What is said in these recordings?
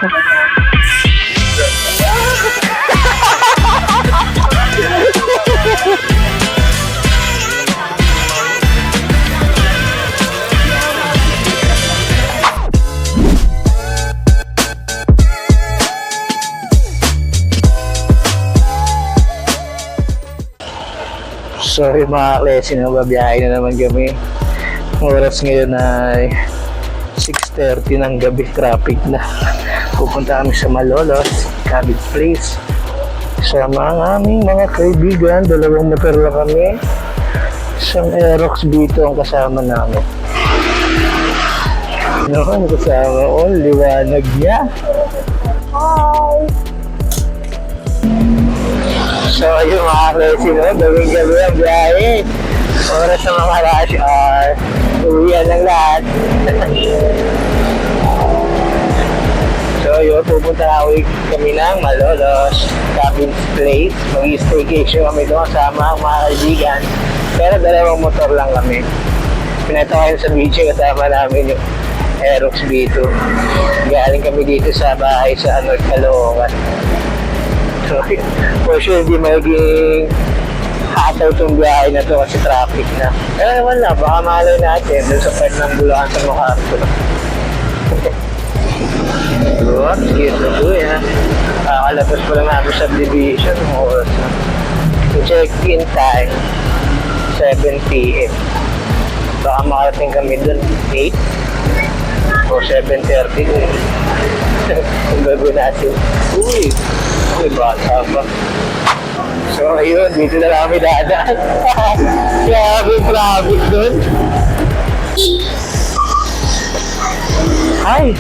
Sorry mga klase, nababiyahe na naman kami. Oras ngayon ay 6:30 ng gabi, traffic na. Pupunta kami sa Malolos, Cabot Place. Sama ang aming mga kaibigan, 2 motor lang kami. Isang Aerox B2 ang kasama namin. Noon, kasama ko, liwanag niya. Hi! So, yung mga klase, no? Gawing gabi ang biyahe. Oras na mga rush hour. Uwian ng lahat. So, yun, pupunta kami ng Malolos, Cabot Place. Mag-staycation kami doon kasama ang mga kaibigan. Pero 2 motor lang kami. Pinata kayo sa beach, kasama namin yung Aerox B2. Galing kami dito sa bahay sa North Caloocan. So, for sure, hindi magiging hassle itong biyahe na to kasi traffic na. Pero naman na, baka malay natin doon sa part ng Bulacan sa Macarto. Diba? Cute na to yan. Kakalabas pa lang namin subdivision. Oras na. Check-in time, 7 p.m. Baka makarating kami doon 8 o 7:30. Kung gagawin natin. Uy! May bata pa. So ayun, dito na lang kami dadaan. Kaya may traffic doon. Hi!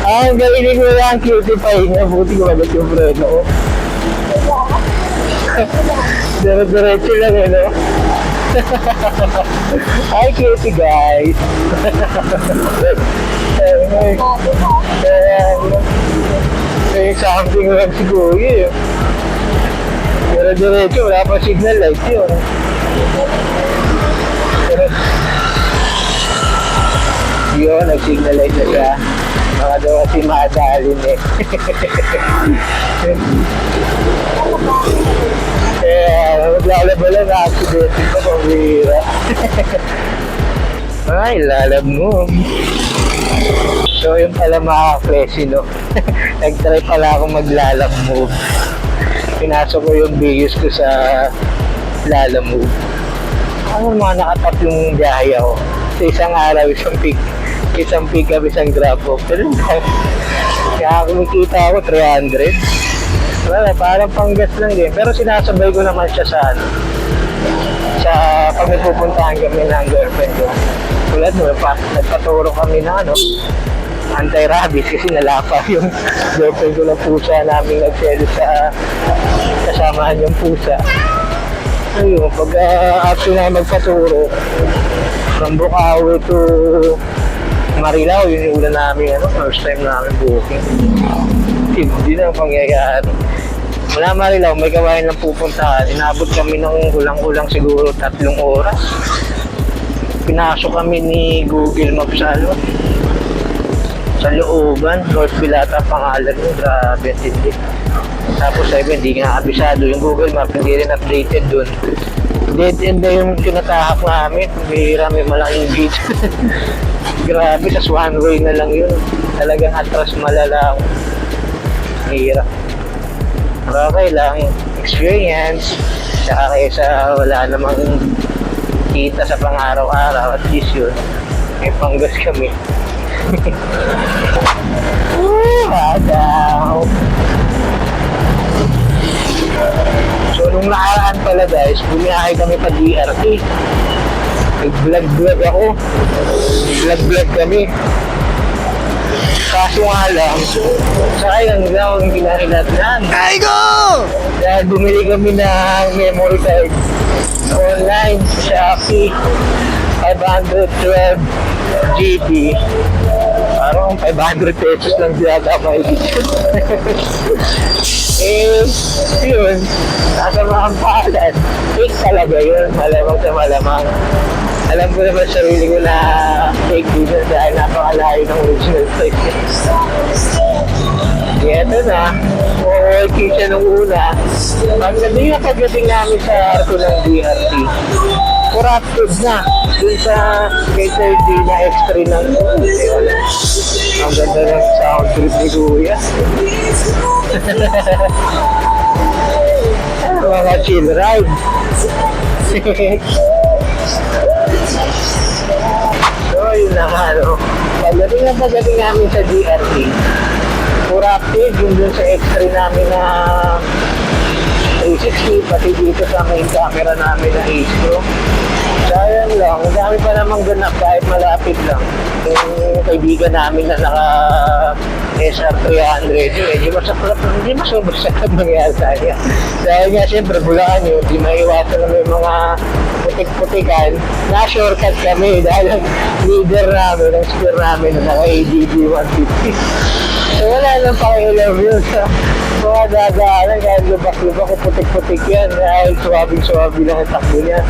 Ang galing mo lang, cutie pie niya. Buti ko agad yung preno ko. Dire-diretso lang eh, no? Hi, cutie guys! May something lang siguro yun. Pero diretso, wala pa signal light yun. Yun, nag-signal light na siya. Mga daw kasi madalin eh. Maglalaba lang na accident pa kung bihira. Ay, lalab mo. So yung pala mga klase, no? Nag-try pala akong maglalab move. Pinasok ko yung videos ko sa lalab move. Ano mga nakatap yung biyahe ako. Sa isang araw, isang pick up, isang drop off. Pero kaya kumikita ako 300. Wala, parang panggas lang din. Pero sinasabay ko naman siya sa sa pag nagpupuntahan kami ng girlfriend ko. Tulad mo, nagpaturo kami na anti-rabies kasi nalapa yung girlfriend ko ng pusa namin nagselo sa kasamahan yung pusa. Ayun, pag after na magpaturo from Bukawi to Marilao, yun yung una namin, first time namin booking. Hindi na pangyayari. Mula Marilao, may kawain lang pupuntahan. Inabot kami ng kulang-kulang siguro 3 oras. Pinasok kami ni Google Maps sa looban, North Pilata pangalan mo, grabe hindi. Tapos sabi, hindi nga kabisado yung Google Maps, hindi rin updated dun. Dead end na yung tinatahak namin, may malaking beach. Grabe, tas one way na lang yun. Talagang atras malala. Hirap. Okay lang, experience. Saka kaysa wala namang kita sa pang-araw-araw, at least yun, may panggas kami.Adaw. So nung nakaraan pala guys, bumiyahe kami pa DRT. Nag-vlog ako. Vlog kami. Kaso nga lang, sakay lang nila akong kinahinatnan. Aigo! Dahil bumili kami ng memory card online sa Shopee, 512 GB. Parang 500 pesos lang diyata maigit. Yun, nasa mga palan. Fake talaga yun, malamang sa malamang. Alam ko naman sarili ko na fake dito dahil napakalayo ng original price. Ito na, okay siya nung una. Pagdating namin sa arko ng DRT, corrupted na. Dun sa kay Sir D na extra ng wala. Ang ganda ng sound trip ni Kuya. Mga chill ride. So, yun na nga, no? Pagdating namin sa DRT, corrupted yung dun sa extra namin na 360, pati dito sa main camera namin na Astro. Sayang lang, ang dami pa namang ganap kahit malapit lang. Yung kaibigan namin na naka SR300, hindi masubasakad mangyari sa kanya. Dahil nga siyempre, bulaan yun, di maiwasan na may mga putik-putikan. Na-shortcut kami dahil ang leader namin, ang spear namin na naka-ADB 150. So wala nang pakialam yun sa mga dadaanan kahit lubak-lubak o putik-putik yan dahil suwabing-suwabi lang ang takbo niya.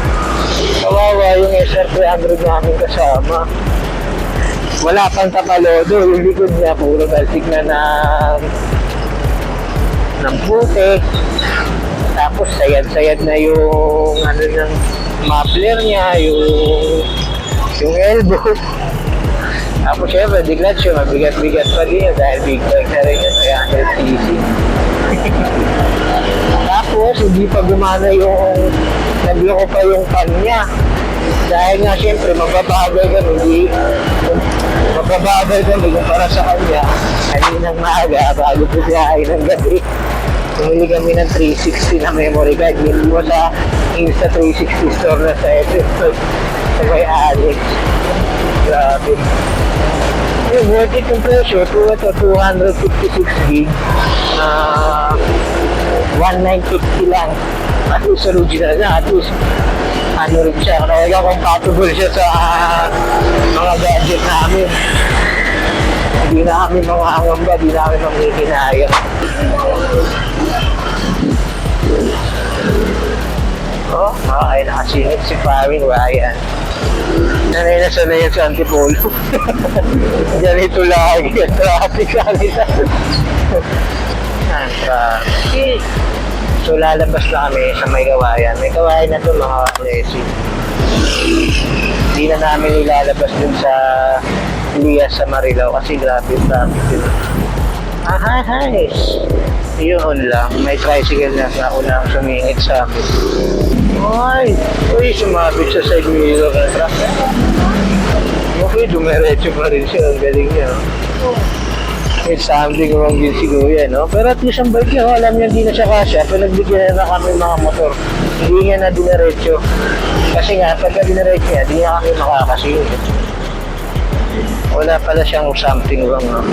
Kawawa yung SR300 namin kasama. Wala pang tapalodo, yung likod niya puro balsik na ng putik. Tapos sayad-sayad na yung ano ng muffler niya, yung elbow. Tapos syempre, di clutch yun, mabigat-bigat pa din yun dahil big bike na rin yun, 300cc. Tapos, hindi pa gumana yung, nagloko pa yung pan niya. Dahil nga syempre, mababagal kami, kumpara sa kanya. Kaninang maaga, bago po siya ng gabi. Tumili kami ng 360 na memory card. Hindi mo sa Insta360 store na sa SF sa may Alex. Grabe. Yung worth it yung presyo, 256 gig. 1950 lang. At least original na, at least ano rin siya, talaga compatible siya sa mga gadget namin. Hindi na kami makakamba, hindi na kami mamikinaya. Oh, ay nakasingit si Paring Ryan. Sanay na sanay yan sa Antipolo. Ganito lagi ang traffic kanina. So lalabas na kami sa may kawayan. May kawayan na ito mga kalesi. Hindi na namin ilalabas dun sa Lias sa Marilao kasi grabe yung traffic dun. Hi! Yun lang. May tricycle na unang sumingit sa amin. Ay! Uy, sumabit sa side mirror ng truck. Okay, dumiretso pa rin siya. Ang galing niya. It's something wrong din si Kuya, no? Pero at least ang bike niya, alam niya hindi na siya kasya. Pinagbigyan na kami mga motor. Hindi niya na diniretso. Kasi nga, pagka diniretso niya, hindi niya kami makakasingit. Wala pala siyang something wrong, no?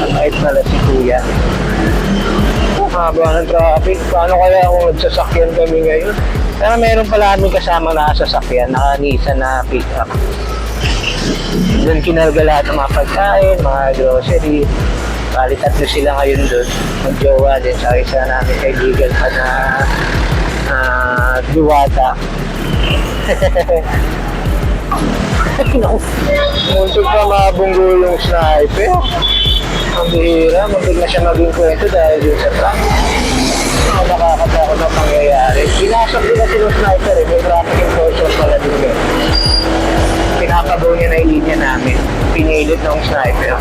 Mabait pala si Kuya. Haba ng traffic. Paano kaya kung nagsasakyan kami ngayon? Pero meron pala kami kasama na sasakyan, naka-Nissan na pick-up. Doon kinarga lahat ng mga pagkain, mga grocery. Bali, tatlo sila ngayon doon. Mag-jowa din sa isa namin kaibigan pa na Diwata. Muntik pa mabunggo yung sniper. Ang bihira, muntik na siya maging kwento dahil yun sa truck. Nakakatakot na pangyayari. Pinasok din na silang sniper eh. May traffic enforcer pala din yun. Pinapabaw niya na yung linya namin. Pinilit ng sniper.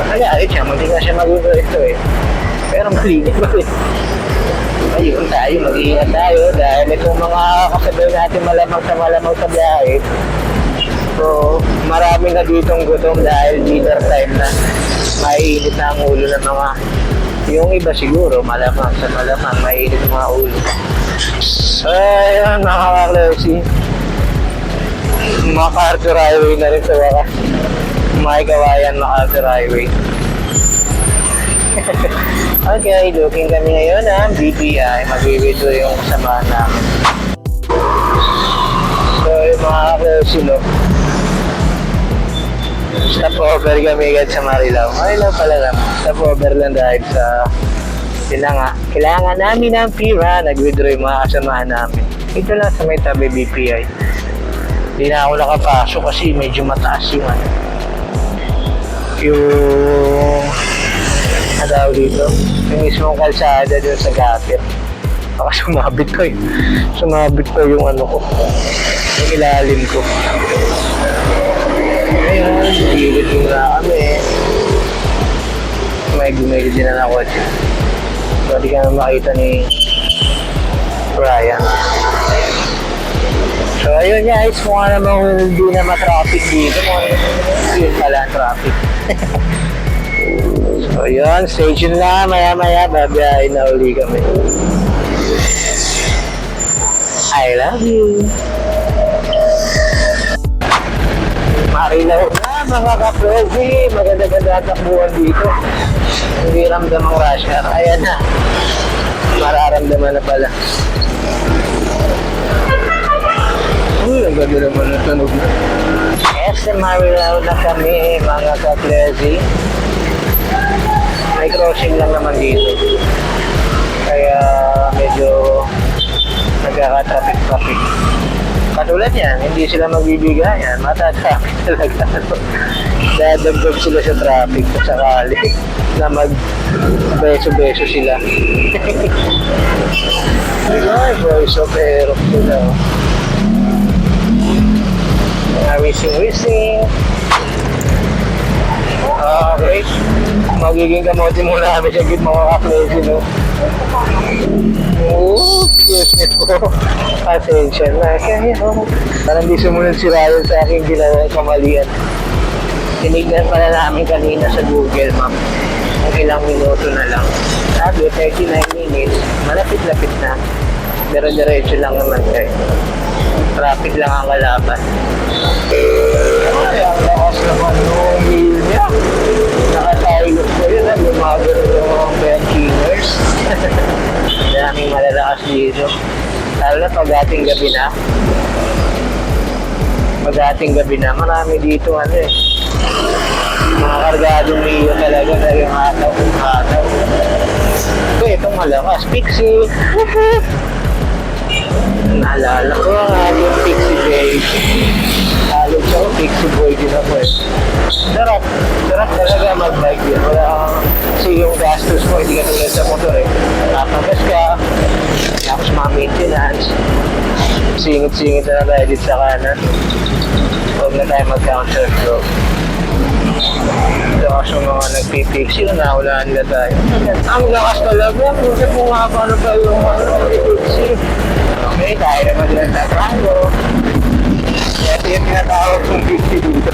Nangyari siya, muntik na siya maging kwento eh. Pero malinis pa rin. Ayun tayo, mag-iingat tayo dahil itong mga kasabay natin malamang sa biyahe. So, marami na ditong gutom dahil dinner time na. Maiinit na ang ulo ng mga, yung iba siguro, malamang maiinit ang mga ulo. Ayun, mga kaklesi. MacArthur Highway na rin sa wakas. May kawayan, MacArthur Highway. Okay, looking kami ngayon ng BPI. Mag-video yung kasamahan namin. So, yung mga kaklesi, no? Stop-over kami agad sa Marilao. Marilao pala naman. Stop-over lang dahil sa... Yun na nga. Kailangan namin ng pira. Nag-withdraw yung mga kasamahan namin. Ito lang sa may tabi BPI. Hindi na ako nakapasok kasi medyo mataas yung ano. Yung tawag dito, yung mismong kalsada doon sa gutter. Baka sumabit ko sumabit ko yung ano ko, yung ilalim ko. Ngayon, gilid muna kami. May gumilid din na ako. So, di ka na makita ni Brian. So, ayun guys, mukha namang hindi na matraffic dito. Yun pala ang traffic. So, yun, station na. Maya-maya, babiyahin na uli kami. I love you. Marilaw na mga ka-Prezi. Maganda-ganda takbuhan dito. Hindi ramdam ang rush hour. Ayan na. Mararamdaman na pala. Uy, ang ganda naman ng tunog na. Yes, Marilaw na kami mga ka-Prezi. May crossing lang naman dito. Kaya medyo nagkaka-traffic. Katulad yan, hindi sila magbibigayan. Mata-traffic talaga. Dadagdag sila sa traffic kung sakali na mag-beso-beso sila. Ay, voice of aerox sila. Wishing. Okay. Magiging kamote muna kami sa gitna mga ka-Prezi, no? Oh, excuse me po. Pasensya na. Kaya, parang di sumunod si Ryan sa aking ginawa kamalian. Tinignan pala namin kanina sa Google Map. Kung ilang minuto na lang. Sabi, 39 minutes. Malapit-lapit na. Dire-diretso lang naman kayo. Traffic lang ang kalaban. Ay, ang lakas naman yung wheel niya. Nakataylos ko yun. Lumagal yung mga benchingers. Daming malalakas dito. Lalo na pag-ating gabi na. Pag-ating gabi na, marami dito ano eh. Mga kargadong Mio talaga na yung hataw. So, itong malakas. Pixie. Naalala ko ang ating Pixie Babe. Halos ako, Pixie Boy din ako eh. Sarap talaga mag-bike yun. Wala kang, kasi yung gastos mo, hindi ka tulad sa motor eh. Napagas ka, tapos mga maintenance, singit-singit na na-edit sa kanan. Huwag na tayo mag-counter flow. Lakas yung mga nagpipixie na nahulaan nila tayo. Ang lakas talaga, kasi kung nga paano pa yung mga nagpipixie. Okay, tayo naman lang sa Franco. Ito yung tinatawag kong 50 dito.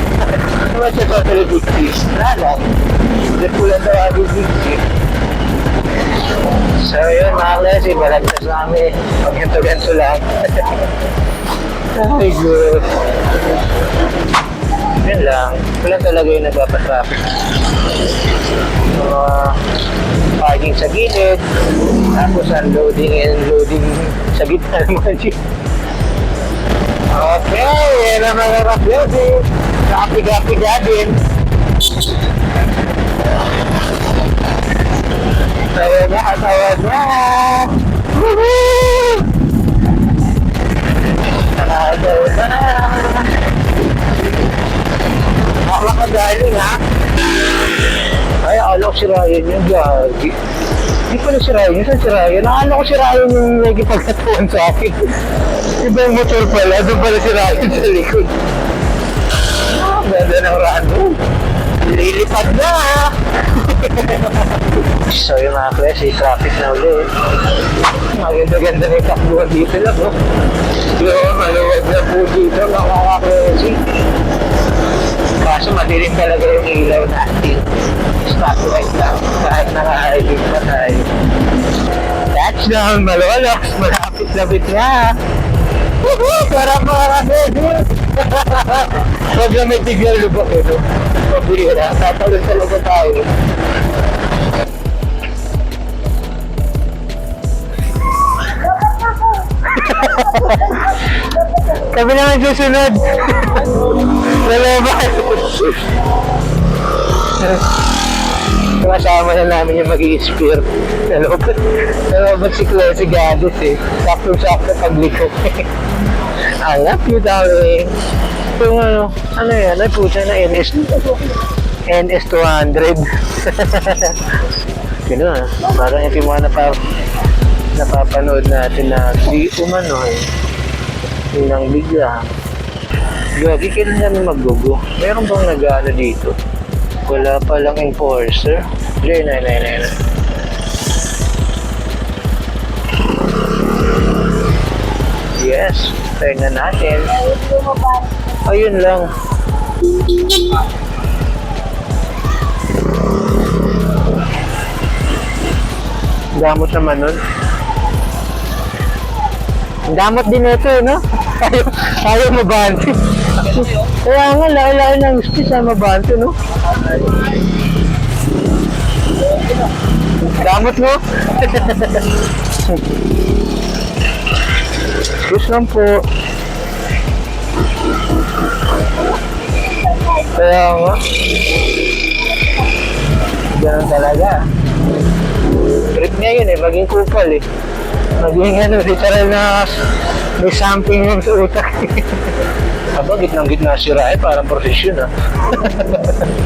Ano ba siya totally 50? Wala lang. Hindi po lang tawag yung 50. So yun mga klase, balagtas namin. Pag-ganto-ganto lang. Ay good. Yun lang. Ito lang talaga yung nagpapatraffic. Parking sa gilid. Tapos unloading and loading sa gitna naman yun. Okay, yan ang mga ka-Prezi. Kapiga-piga din. Tawad na! Woohoo! Tawad na! Makakagaling ha? Ay, akala ko si Ryan yung gagi. Hindi pala si Ryan yun. Saan si Ryan? Nakala ko si Ryan yung nagipagkatuan sa akin. Iba yung motor pala. Doon pala si Ryan sa likod. Ganda ng random. Lilipad na ha! So yung mga klase, traffic na ulit. Maganda-ganda na yung takbuhan dito lang, no? Yung maluwag na po dito, mga klase. Kaso madilim talaga yung ilaw natin. Stoplight lang. Kahit naka-highway pa tayo. Touchdown, Malolos! Malapit-lapit na! Woohoo! Sarap mga ka-Prezi! Huwag na may tignan lubak ito. Pabira, tatalon talaga tayo. Kami naman susunod. Lalaban. Kasama na namin yung mag-i-spear. Nalobat si Chloe, si Gadis eh. Sakto-sakto pagliko. I love you, darling. Yung ano yan, ay puta na NS200. Yun na, parang ito yung mga napapanood natin na di umano eh. Yun ang bigla. Gagi, kailan namin mag-gugo? Meron bang nag-ano dito? Wala palang enforcer. Na. Yes, try na natin. Ayun lang. Damot naman nun. Damot din ito eh, no? Ayaw mabante. Kaya nga, laki-laki ng space na mabante, no? Damot mo? Excuse lang po. Kaya nga. Ganun talaga. Trip niya yun eh, maging kupal eh. Maging literal na may something yung sa utak. Aba, gitnang-gitna si Ryan, parang profesyon ah.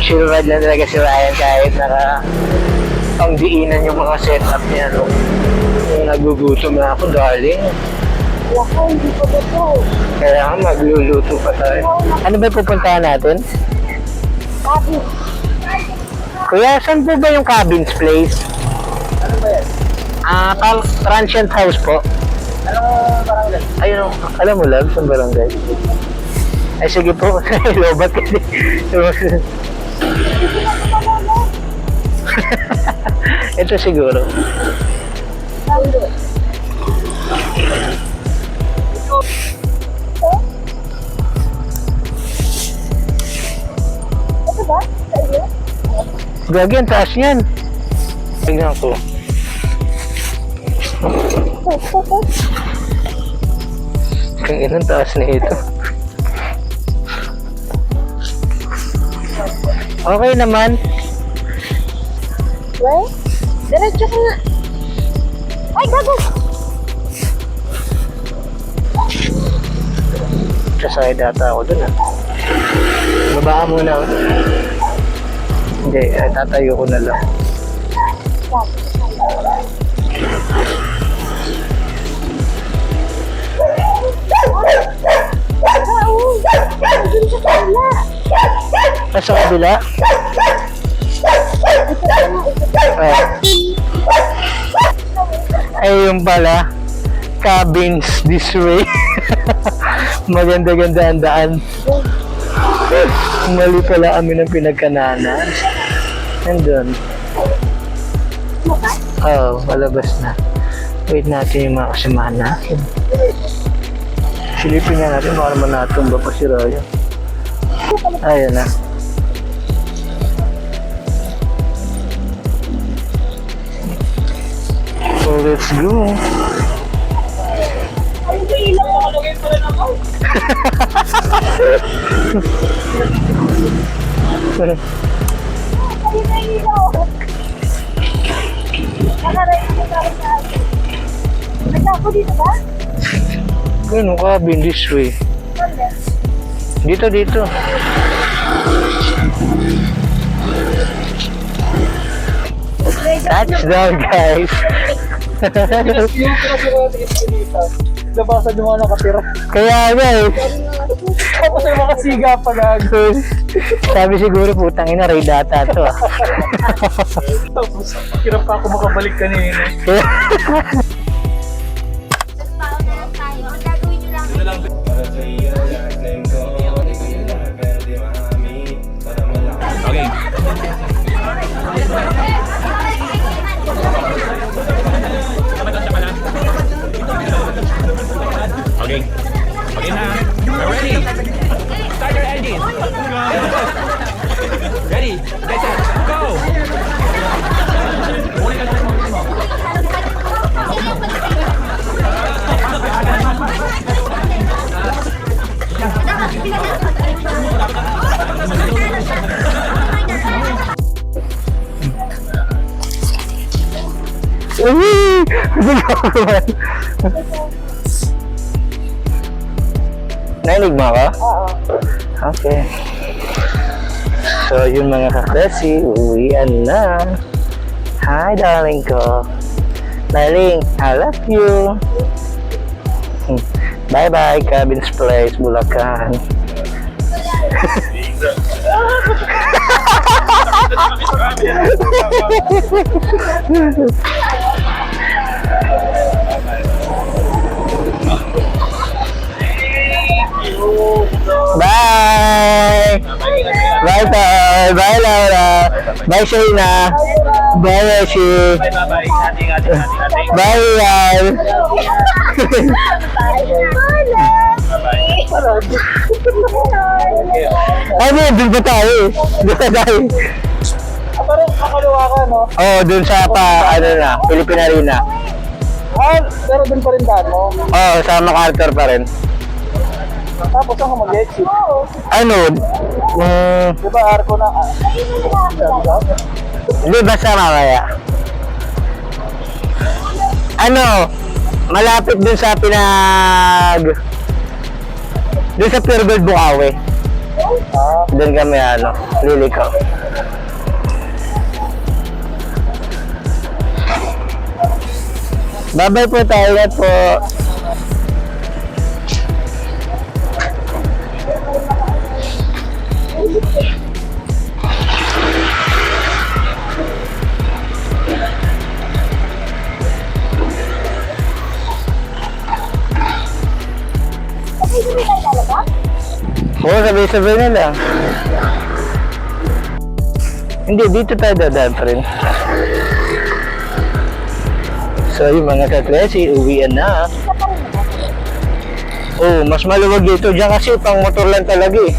Chill ride lang talaga si Ryan kahit pangdiinan yung mga setup niya, no? Nagugutom na ako, darling. Wako, hindi pa ba ito? Kaya nga, magluluto pa tayo. Ano ba pupuntahan natin? Cabin. Kuya, saan po ba yung Cabins Place? Ano ba yan? Transient House po. Anong barangay? Ayun, alam mo lang, saan barangay? Ay, sige po. Lobat kasi. Ito siguro. Ito ba? Sa'yo? Gagi, ang taas niyan. Tignan ko. Ang inang taas na ito. Okay naman. Well, diretso ka nga. Ay, gago! Sasakay data ako dun ah. Babaan muna ako. Hindi, tatayo ko na lang. Sa kabila? Ay, yung pala. Cabins this way. Maganda-ganda ang daan. Mali pala kami ng pinagkananan. Nandun. Oo, palabas na. Wait natin yung mga kasamahan natin. Silipin nga natin, baka naman natumba pa si Ryan. Ayan na. So let's go. Ay, may ilang nakalagay pa rin ako. Ay, may ilaw. Nakaray ko sa akin. Nagtako dito ba? Ganun cabin this way. Dito. Touchdown, guys. Yung pinag-iwata labasan yung mga nakatira. Kaya nga eh. Tapos yung mga siga pa gago. Sabi siguro putang ina, raid data to ah. Tapos, hirap pa ako makabalik kanina. Okay. Okay. Okay na. We're ready. Start your engine. Ready. Get set. Go. Uy! Nainig mo ako? Oo. Okay. So, yung mga kaklase, uwian na. Hi, darling ko. Darling, I love you. Bye-bye, Cabin's Place, Bulacan. Bye! Bye, Paul! Bye, Laura! Bye, Shayna! Bye, Yoshi! Bye-bye. Ating. Bye, Yan! Ano, dun pa tayo eh. Dun pa tayo. Parang kakalawa ka, no? Oo, dun sa Philippine Arena. Pero dun pa rin daan mo. Oo, sa MacArthur pa rin. Tapos ang mag-exit. Ano? Di ba arko na? Hindi, basta mamaya. Ano? Malapit dun sa dun sa Pure Gold Bukawi. Dun kami liliko. Bye-bye po tayo lahat po. Oo, sabay-sabay na lang. Hindi, dito tayo dadaan pa rin. So, yung mga kaklase, uwian na. Oo, mas maluwag dito. Diyan kasi pang motor lang talaga eh.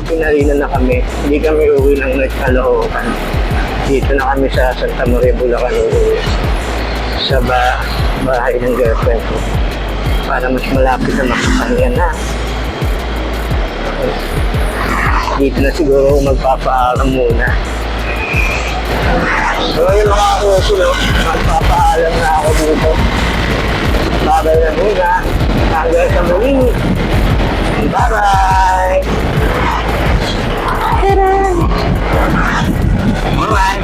Pinarina na kami. Hindi kami uwi ng Caloocan. Dito na kami sa Santa Maria, Bulacan uuwi. Sa bahay ng girlfriend ko. Para mas malapit na makapahinga na. Dito na siguro ako magpapaalam muna. So yung mga kuso, magpapaalam na ako dito. Babay na muna. Hanggang sa muli. Bye-bye! Bye-bye!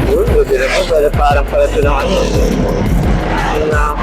Uy, buti na po. Parang pala ito ng ano na